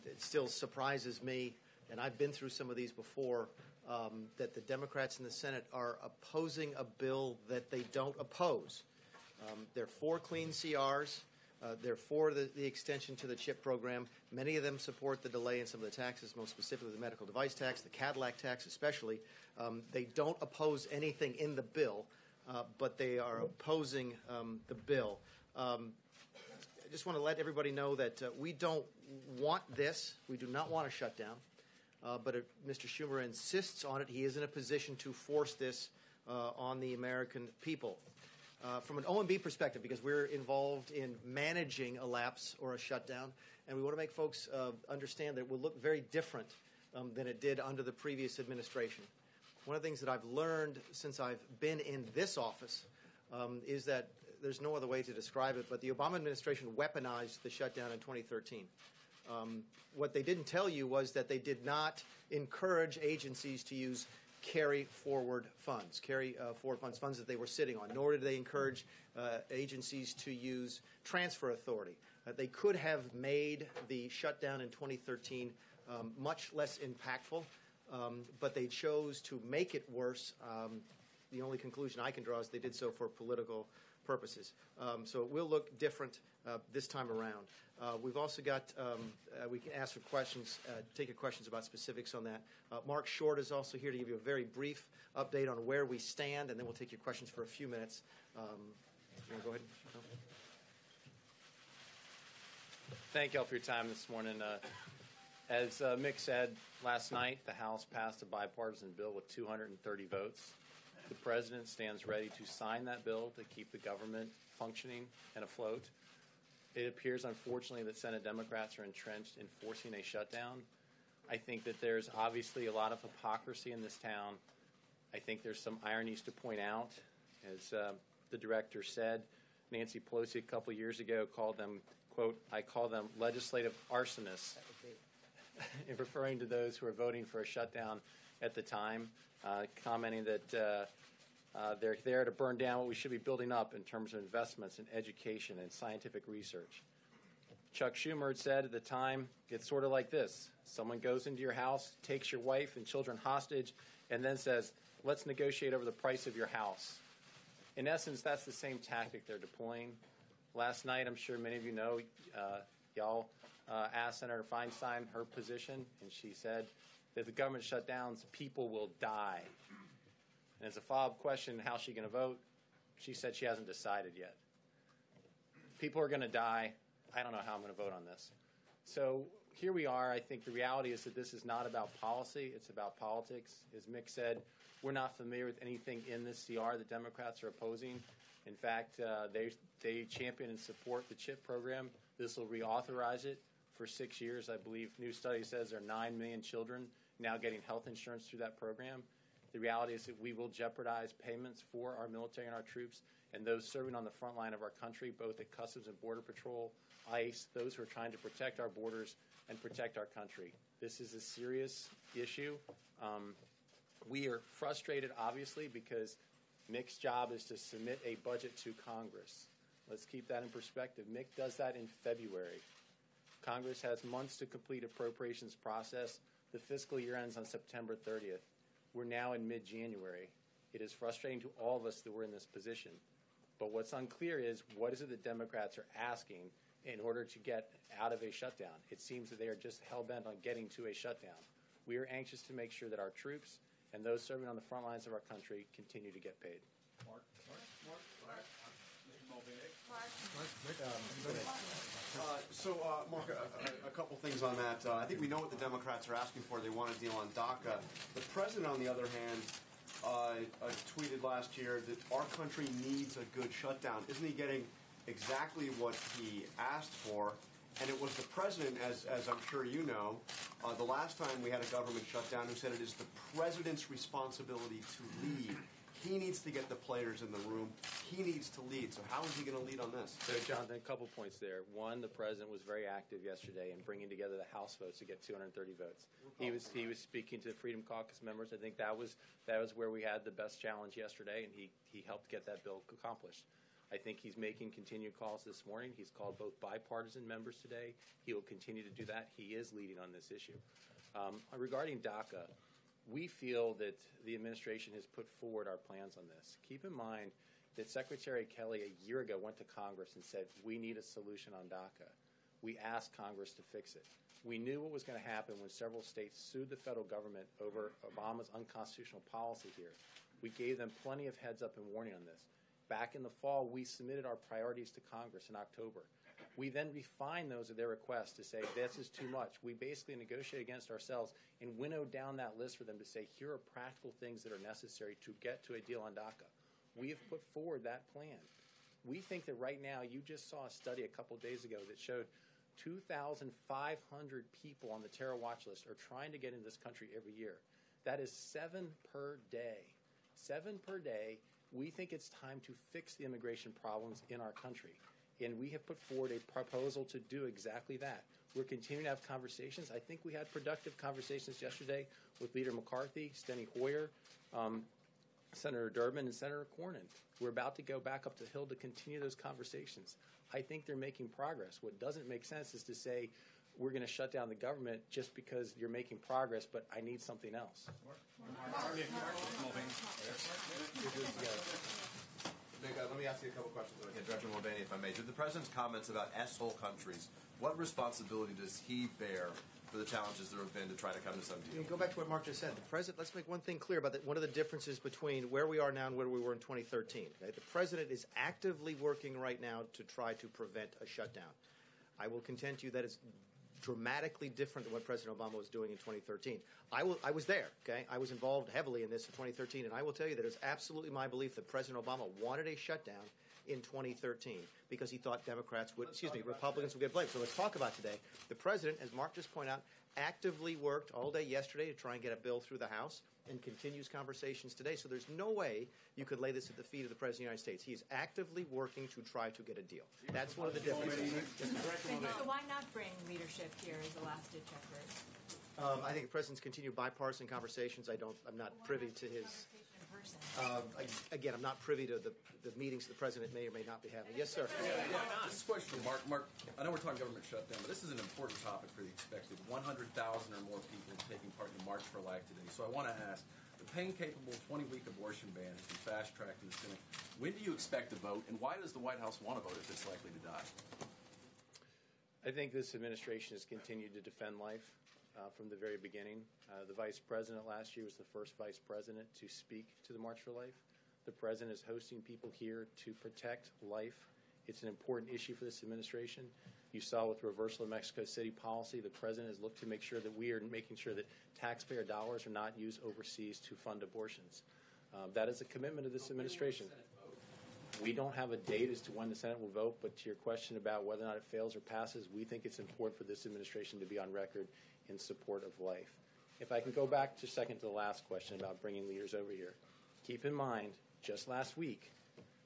It still surprises me, and I've been through some of these before, that the Democrats in the Senate are opposing a bill that they don't oppose. They're for clean CRs. They're for the extension to the CHIP program. Many of them support the delay in some of the taxes, most specifically the medical device tax, the Cadillac tax especially. They don't oppose anything in the bill, but they are opposing the bill. I just want to let everybody know that we don't want this. We do not want a shutdown. But if Mr. Schumer insists on it, he is in a position to force this on the American people. From an OMB perspective, because we're involved in managing a lapse or a shutdown, and we want to make folks understand that it will look very different than it did under the previous administration. One of the things that I've learned since I've been in this office is that there's no other way to describe it, but the Obama administration weaponized the shutdown in 2013. What they didn't tell you was that they did not encourage agencies to use carry-forward funds, funds that they were sitting on, nor did they encourage agencies to use transfer authority. They could have made the shutdown in 2013 much less impactful, but they chose to make it worse. The only conclusion I can draw is they did so for political purposes. So it will look different this time around. We've also got, we can ask for questions, take your questions about specifics on that. Mark Short is also here to give you a very brief update on where we stand, and then we'll take your questions for a few minutes. You want to go ahead? No? Thank you all for your time this morning. As Mick said, last night the House passed a bipartisan bill with 230 votes. The President stands ready to sign that bill to keep the government functioning and afloat. It appears, unfortunately, that Senate Democrats are entrenched in forcing a shutdown. I think that there's obviously a lot of hypocrisy in this town. I think there's some ironies to point out. As the director said, Nancy Pelosi a couple years ago called them, quote, "I call them legislative arsonists," in referring to those who were voting for a shutdown at the time, commenting that they're there to burn down what we should be building up in terms of investments in education and scientific research. Chuck Schumer had said at the time, it's sort of like this. Someone goes into your house, takes your wife and children hostage, and then says, let's negotiate over the price of your house. In essence, that's the same tactic they're deploying. Last night, I'm sure many of you know, y'all asked Senator Feinstein her position, and she said that if the government shut down, people will die. And as a follow-up question, how's she going to vote? She said she hasn't decided yet. People are going to die. I don't know how I'm going to vote on this. So here we are. I think the reality is that this is not about policy. It's about politics. As Mick said, we're not familiar with anything in this CR that Democrats are opposing. In fact, they champion and support the CHIP program. This will reauthorize it for 6 years. I believe new study says there are 9 million children now getting health insurance through that program. The reality is that we will jeopardize payments for our military and our troops and those serving on the front line of our country, both at Customs and Border Patrol, ICE, those who are trying to protect our borders and protect our country. This is a serious issue. We are frustrated, obviously, because Mick's job is to submit a budget to Congress. Let's keep that in perspective. Mick does that in February. Congress has months to complete appropriations process. The fiscal year ends on September 30th. We're now in mid-January. It is frustrating to all of us that we're in this position. But what's unclear is what is it that Democrats are asking in order to get out of a shutdown? It seems that they are just hell-bent on getting to a shutdown. We are anxious to make sure that our troops and those serving on the front lines of our country continue to get paid. Mark. Mark, a couple things on that. I think we know what the Democrats are asking for. They want a deal on DACA. The president, on the other hand, tweeted last year that our country needs a good shutdown. Isn't he getting exactly what he asked for? And it was the president, as I'm sure you know, the last time we had a government shutdown, who said it is the president's responsibility to lead. He needs to get the players in the room. He needs to lead. So how is he going to lead on this? So, Jonathan, a couple points there. One, the president was very active yesterday in bringing together the House votes to get 230 votes. He was speaking to the Freedom Caucus members. I think that was where we had the best challenge yesterday, and he helped get that bill accomplished. I think he's making continued calls this morning. He's called both bipartisan members today. He will continue to do that. He is leading on this issue. Regarding DACA, we feel that the administration has put forward our plans on this. Keep in mind that Secretary Kelly a year ago went to Congress and said, we need a solution on DACA. We asked Congress to fix it. We knew what was going to happen when several states sued the federal government over Obama's unconstitutional policy here. We gave them plenty of heads up and warning on this. Back in the fall, we submitted our priorities to Congress in October. We then refined those at their request to say, this is too much. We basically negotiated against ourselves and winnowed down that list for them to say, here are practical things that are necessary to get to a deal on DACA. We have put forward that plan. We think that right now, you just saw a study a couple days ago that showed 2,500 people on the terror watch list are trying to get into this country every year. That is 7 per day. 7 per day. We think it's time to fix the immigration problems in our country. And we have put forward a proposal to do exactly that. We're continuing to have conversations. I think we had productive conversations yesterday with Leader McCarthy, Steny Hoyer, Senator Durbin, and Senator Cornyn. We're about to go back up the Hill to continue those conversations. I think they're making progress. What doesn't make sense is to say we're going to shut down the government just because you're making progress, but I need something else. Let me ask you a couple questions. Okay, Director Mulvaney, if I may. To the President's comments about S-hole countries, what responsibility does he bear for the challenges there have been to try to come to some deal? Go back to what Mark just said. The President, let's make one thing clear about that. One of the differences between where we are now and where we were in 2013. Okay? The President is actively working right now to try to prevent a shutdown. I will contend to you that it's dramatically different than what President Obama was doing in 2013. I was there, okay? I was involved heavily in this in 2013, and I will tell you that it's absolutely my belief that President Obama wanted a shutdown in 2013 because he thought Republicans would get blamed. So let's talk about today. The President, as Mark just pointed out, actively worked all day yesterday to try and get a bill through the House and continues conversations today. So there's no way you could lay this at the feet of the President of the United States. He is actively working to try to get a deal. That's one of the differences. So why not bring leadership here as a last-ditch effort? I think the President's continued bipartisan conversations. I'm not privy to his. Again, I'm not privy to the meetings the President may or may not be having. Yes, sir. This is a question for Mark. Mark, I know we're talking government shutdown, but this is an important topic for the expected 100,000 or more people taking part in the March for Life today. So I want to ask, the pain-capable 20-week abortion ban has been fast-tracked in the Senate. When do you expect to vote, and why does the White House want to vote if it's likely to die? I think this administration has continued to defend life from the very beginning. The Vice President last year was the first Vice President to speak to the March for Life. The President is hosting people here to protect life. It's an important issue for this administration. You saw with reversal of Mexico City policy, the President has looked to make sure that we are making sure that taxpayer dollars are not used overseas to fund abortions. That is a commitment of this administration. We don't have a date as to when the Senate will vote, but to your question about whether or not it fails or passes, we think it's important for this administration to be on record in support of life. If I can go back just a second to the last question about bringing leaders over here. Keep in mind, just last week,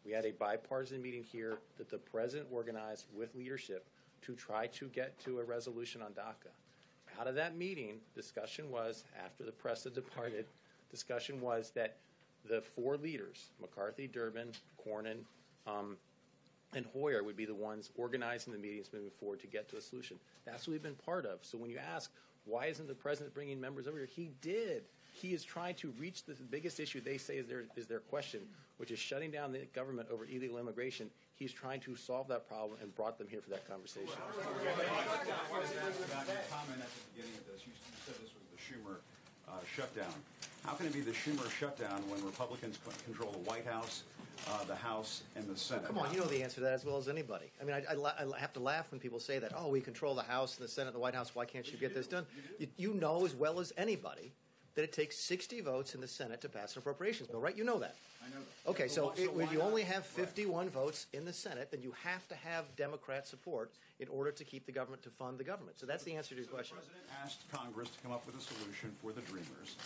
we had a bipartisan meeting here that the President organized with leadership to try to get to a resolution on DACA. Out of that meeting, discussion was, after the press had departed, discussion was that the 4 leaders, McCarthy, Durbin, Cornyn, and Hoyer would be the ones organizing the meetings moving forward to get to a solution. That's what we've been part of. So when you ask, why isn't the President bringing members over here? He did. He is trying to reach the biggest issue they say is their question, which is shutting down the government over illegal immigration. He's trying to solve that problem and brought them here for that conversation. About your comment at the beginning of this, you said this was the Schumer shutdown. How can it be the Schumer shutdown when Republicans control the White House, the House, and the Senate? Come on, you know the answer to that as well as anybody. I mean, I have to laugh when people say that, oh, we control the House and the Senate and the White House, why can't you get this done? You know as well as anybody that it takes 60 votes in the Senate to pass an appropriations bill, right? You know that. I know that. Okay, so if you only have 51 votes in the Senate, then you have to have Democrat support in order to keep the government, to fund the government. So that's the answer to your question. The President asked Congress to come up with a solution for the Dreamers.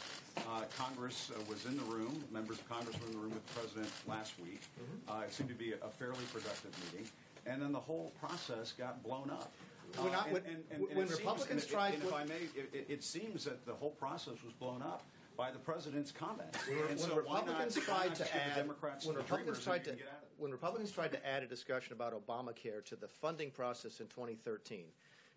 Congress was in the room. Members of Congress were in the room with the President last week. It seemed to be a fairly productive meeting. And then the whole process got blown up. When Republicans tried, if I may, it seems that the whole process was blown up by the president's comments. When Republicans tried to add, when Republicans tried to when Republicans tried to add a discussion about Obamacare to the funding process in 2013,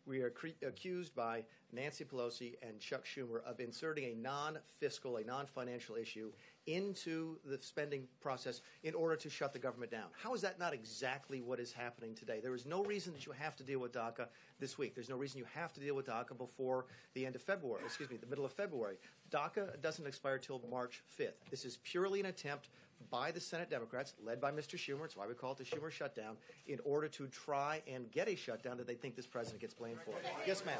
we are accused by Nancy Pelosi and Chuck Schumer of inserting a non-fiscal, a non-financial issue into the spending process in order to shut the government down. How is that not exactly what is happening today? There is no reason that you have to deal with DACA this week. There's no reason you have to deal with DACA before the end of February, the middle of February. DACA doesn't expire till March 5th. This is purely an attempt by the Senate Democrats, led by Mr. Schumer, that's why we call it the Schumer shutdown, in order to try and get a shutdown that they think this president gets blamed for. Yes, ma'am.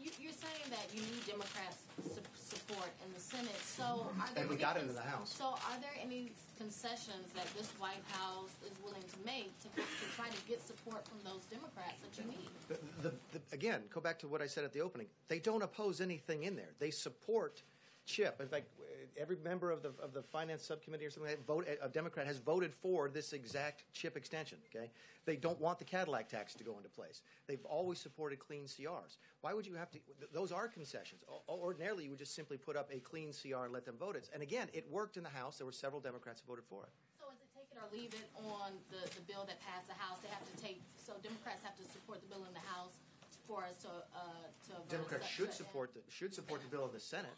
You're saying that you need Democrats' support in the Senate. So are there And we got it in the House. So are there any concessions that this White House is willing to make to try to get support from those Democrats that you need? Again, go back to what I said at the opening. They don't oppose anything in there. They support CHIP. In fact, every member of the Finance Subcommittee or something a Democrat has voted for this exact CHIP extension. Okay, they don't want the Cadillac tax to go into place. They've always supported clean CRs. Why would you have to? Those are concessions. Ordinarily, you would just simply put up a clean CR and let them vote it. And again, it worked in the House. There were several Democrats who voted for it. So is it take it or leave it on the bill that passed the House? They have to take. So Democrats have to support the bill in the House for us to vote. Democrats should support the bill in the Senate.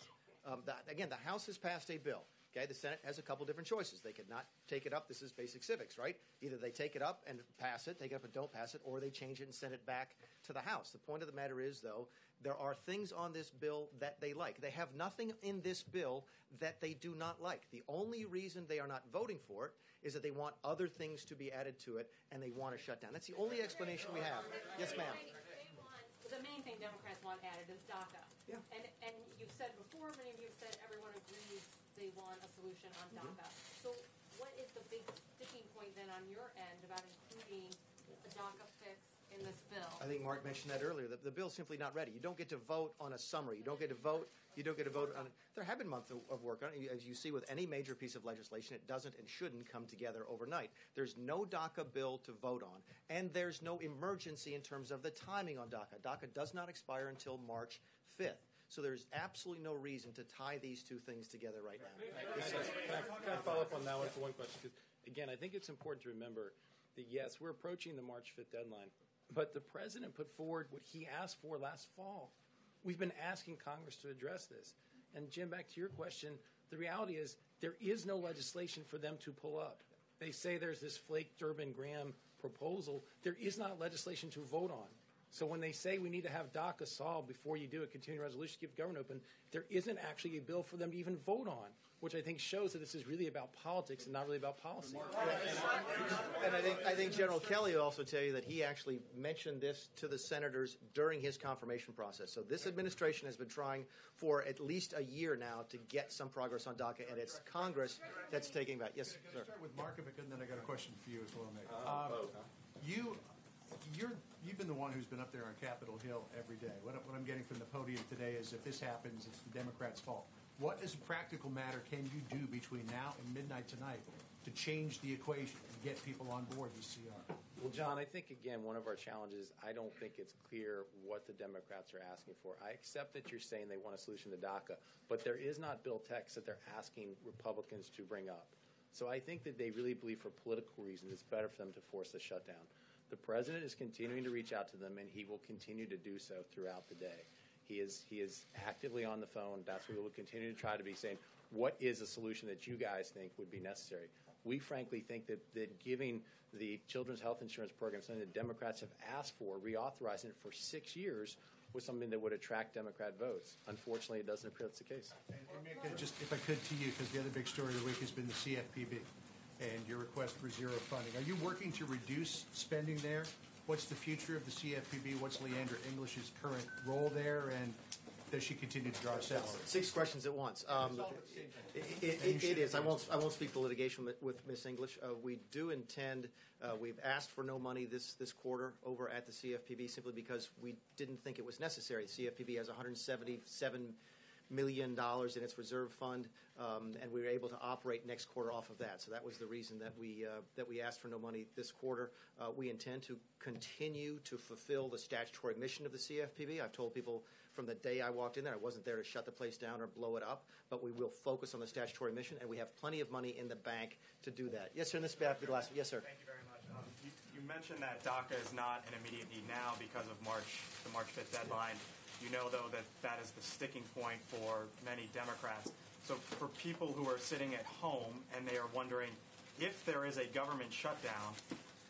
Again, the House has passed a bill. Okay, the Senate has a couple different choices. They could not take it up. This is basic civics, right? Either they take it up and pass it, take it up and don't pass it, or they change it and send it back to the House. The point of the matter is, though, there are things on this bill that they like. They have nothing in this bill that they do not like. The only reason they are not voting for it is that they want other things to be added to it, and they want to shut down. That's the only explanation we have. Yes, ma'am. The main thing Democrats want added is DACA. Yeah. And you've said before, many of you have said everyone agrees they want a solution on DACA. So what is the big sticking point then on your end about including a DACA fix in this bill? I think Mark mentioned that earlier. The bill's simply not ready. You don't get to vote on a summary. You don't get to vote. You don't get to vote on it. There have been months of work on it. As you see with any major piece of legislation, it doesn't and shouldn't come together overnight. There's no DACA bill to vote on, and there's no emergency in terms of the timing on DACA. DACA does not expire until March 5th. So there's absolutely no reason to tie these two things together right now. Can I follow up on that one for one question? Because, again, I think it's important to remember that, yes, we're approaching the March 5th deadline, but the president put forward what he asked for last fall. We've been asking Congress to address this. And, Jim, back to your question, the reality is there is no legislation for them to pull up. They say there's this Flake, Durbin, Graham proposal. There is not legislation to vote on. So when they say we need to have DACA solved before you do a continuing resolution to keep the government open, there isn't actually a bill for them to even vote on, which I think shows that this is really about politics and not really about policy. And I think General Kelly will also tell you that he actually mentioned this to the senators during his confirmation process. So this administration has been trying for at least a year now to get some progress on DACA, and it's Congress that's taking back. Yes, Can I sir. start with Mark, if I could, and then I got a question for you as well, Nick. You've been the one who's been up there on Capitol Hill every day. What I'm getting from the podium today is if this happens, it's the Democrats' fault. What, as a practical matter, can you do between now and midnight tonight to change the equation and get people on board with CR? Well, John, I think, again, one of our challenges, I don't think it's clear what the Democrats are asking for. I accept that you're saying they want a solution to DACA, but there is not bill text that they're asking Republicans to bring up. So I think that they really believe for political reasons it's better for them to force the shutdown. The president is continuing to reach out to them, and he will continue to do so throughout the day. He is actively on the phone. That's what we will continue to try to be saying, what is a solution that you guys think would be necessary? We frankly think that giving the Children's Health Insurance Program, something that Democrats have asked for, reauthorizing it for 6 years, was something that would attract Democrat votes. Unfortunately, it doesn't appear that's the case. And just, if I could, to you, because the other big story of the week has been the CFPB and your request for zero funding. Are you working to reduce spending there? What's the future of the CFPB? What's Leandra English's current role there? And does she continue to draw salary? 6 questions at once. It is. I won't speak the litigation with Ms. English. We do intend. We've asked for no money this quarter over at the CFPB simply because we didn't think it was necessary. The CFPB has $177 million in its reserve fund, and we were able to operate next quarter off of that. So that was the reason that we asked for no money this quarter. We intend to continue to fulfill the statutory mission of the CFPB. I've told people from the day I walked in there, I wasn't there to shut the place down or blow it up, but we will focus on the statutory mission, and we have plenty of money in the bank to do that. Yes, sir. In this behalf, the last. Yes, sir. Thank you very much. You mentioned that DACA is not an immediate need now because of the March 5th deadline. You know, though, that is the sticking point for many Democrats. So for people who are sitting at home and they are wondering if there is a government shutdown,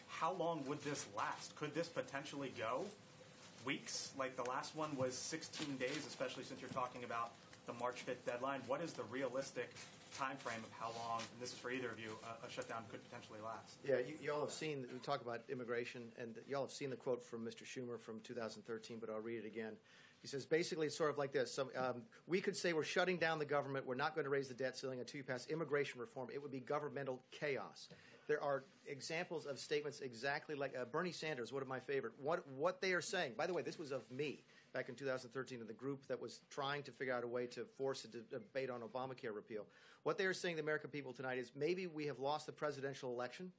how long would this last? Could this potentially go weeks? Like the last one was 16 days, especially since you're talking about the March 5th deadline. What is the realistic time frame of how long, and this is for either of you, a shutdown could potentially last? Yeah, you all have seen, we talk about immigration, and you all have seen the quote from Mr. Schumer from 2013, but I'll read it again. He says, basically, it's sort of like this. We could say we're shutting down the government. We're not going to raise the debt ceiling until you pass immigration reform. It would be governmental chaos. There are examples of statements exactly like Bernie Sanders, one of my favorite. What they are saying, by the way, this was of me back in 2013 in the group that was trying to figure out a way to force a debate on Obamacare repeal. What they are saying to the American people tonight is maybe we have lost the presidential election.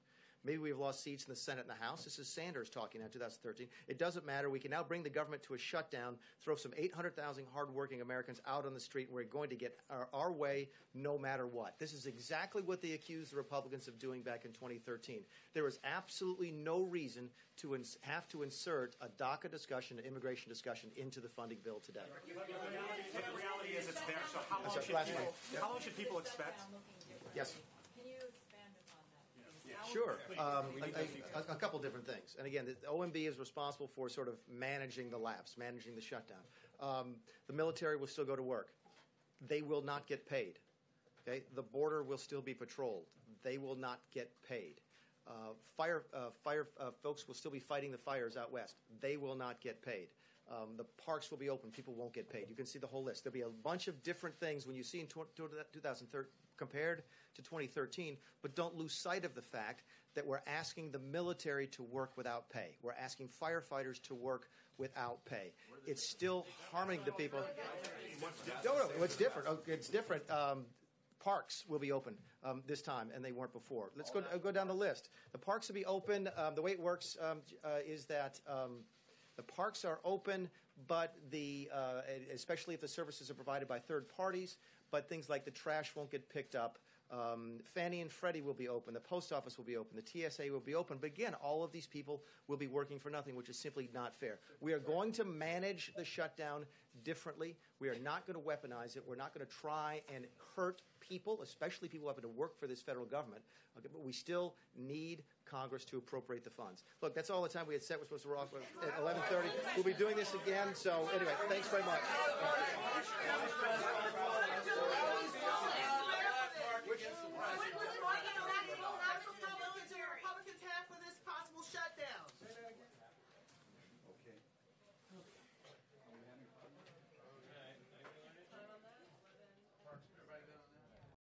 Maybe we have lost seats in the Senate and the House. This is Sanders talking now in 2013. It doesn't matter. We can now bring the government to a shutdown, throw some 800,000 hardworking Americans out on the street, and we're going to get our way no matter what. This is exactly what they accused the Republicans of doing back in 2013. There was absolutely no reason to have to insert a DACA discussion, an immigration discussion, into the funding bill today. The reality is it's there. So how long should people expect? Yes. Can you expand upon that, please? Sure. A couple different things. And again, the OMB is responsible for sort of managing the lapse, managing the shutdown. The military will still go to work. They will not get paid. Okay? The border will still be patrolled. They will not get paid. Fire folks will still be fighting the fires out west. They will not get paid. The parks will be open. People won't get paid. You can see the whole list. There'll be a bunch of different things when you see in 2013 compared to 2013, but don't lose sight of the fact that we're asking the military to work without pay. We're asking firefighters to work without pay. It's still harming the people. No, it's different. It's different. Parks will be open this time, and they weren't before. Let's go down the list. The parks will be open. The way it works is that the parks are open, but especially if the services are provided by third parties, but things like the trash won't get picked up. Fannie and Freddie will be open. The post office will be open. The TSA will be open. But again, all of these people will be working for nothing, which is simply not fair. We are going to manage the shutdown differently. We are not going to weaponize it. We're not going to try and hurt people, especially people having to work for this federal government. Okay, but we still need Congress to appropriate the funds. Look, that's all the time we had set. We're supposed to rock at 11:30. We'll be doing this again. So anyway, thanks very much. Republicans have for this possible shutdown?